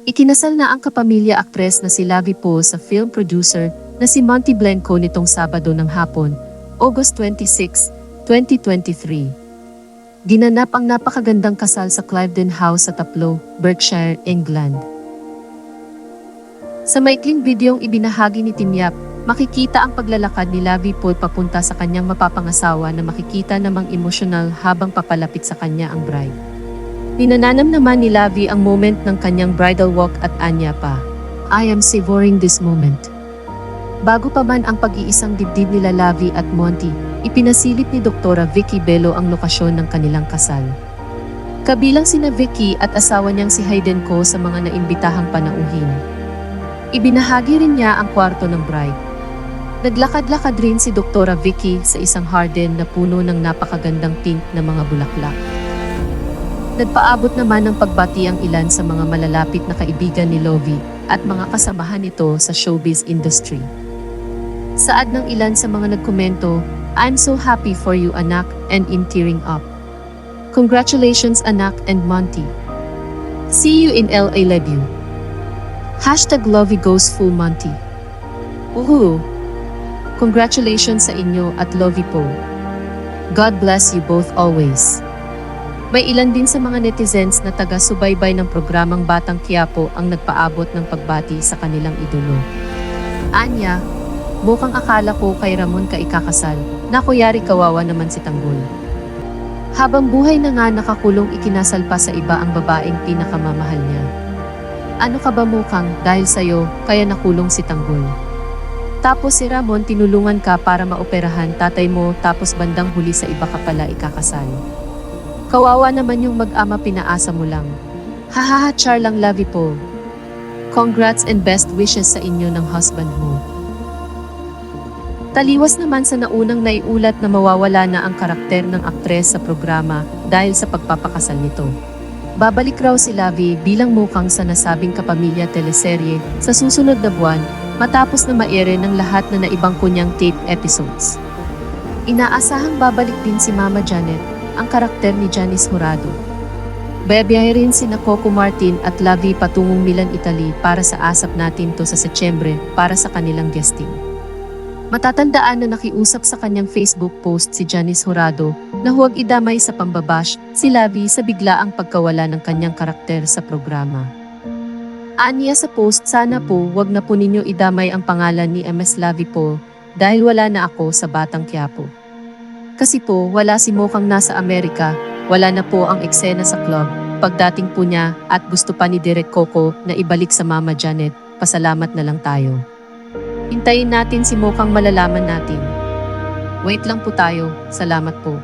Ikinasal na ang kapamilya aktres na si Lavi Po sa film producer na si Monty Blanco nitong Sabado ng hapon, August 26, 2023. Ginanap ang napakagandang kasal sa Cliveden House sa Taplow, Berkshire, England. Sa maikling videong ibinahagi ni Timyap, makikita ang paglalakad ni Lavi Po papunta sa kanyang mapapangasawa na makikita namang emosyonal habang papalapit sa kanya ang bride. Ninananam naman ni Lavi ang moment ng kanyang bridal walk at anya pa, "I am savoring this moment." Bago pa man ang pag-iisang dibdib nila Lavi at Monty, ipinasilip ni Doktora Vicky Bello ang lokasyon ng kanilang kasal. Kabilang sina Vicky at asawa niyang si Hayden Ko sa mga naimbitahang panauhin. Ibinahagi rin niya ang kwarto ng bride. Naglakad-lakad rin si Doktora Vicky sa isang garden na puno ng napakagandang pink na mga bulaklak. Nagpaabot naman ng pagbati ang ilan sa mga malalapit na kaibigan ni Lovie at mga kasamahan nito sa showbiz industry. Saad ng ilan sa mga nagkomento, "I'm so happy for you anak," and in tearing up. "Congratulations anak and Monty. See you in LA, love you." #Lovie goes full Monty. Uhu! Congratulations sa inyo at Lovie po. God bless you both always. May ilan din sa mga netizens na taga-subaybay ng programang Batang Quiapo ang nagpaabot ng pagbati sa kanilang idolo. Anya, mukhang akala ko kay Ramon ka ikakasal, nakuyari kawawa naman si Tanggol. Habang buhay na nga nakakulong ikinasal pa sa iba ang babaeng pinakamamahal niya. Ano ka ba mukhang dahil sa'yo kaya nakulong si Tanggol? Tapos si Ramon tinulungan ka para maoperahan tatay mo tapos bandang huli sa iba ka pala ikakasal. Kawawa naman yung mag-ama pinaasa mo lang. Hahaha char lang Lavi po. Congrats and best wishes sa inyo ng husband mo. Taliwas naman sa naunang naiulat na mawawala na ang karakter ng aktres sa programa dahil sa pagpapakasal nito. Babalik raw si Lavi bilang mukhang sa nasabing kapamilya teleserye sa susunod na buwan matapos na maire ng lahat na naibang kunyang tape episodes. Inaasahang babalik din si Mama Janet, ang karakter ni Janice Jurado. Bayabiyahe rin sina Coco Martin at Lavi patungong Milan, Italy para sa Asap Natin To sa Setyembre para sa kanilang guesting. Matatandaan na nakiusap sa kanyang Facebook post si Janice Jurado na huwag idamay sa pambabash si Lavi sa biglaang pagkawala ng kanyang karakter sa programa. Aniya sa post, "Sana po wag na po ninyo idamay ang pangalan ni MS Lavi po dahil wala na ako sa Batang Quiapo. Kasi po wala si Mokang nasa Amerika, wala na po ang eksena sa club, pagdating po niya at gusto pa ni Direk Coco na ibalik sa Mama Janet, pasalamat na lang tayo. Hintayin natin si Mokang malalaman natin. Wait lang po tayo, salamat po."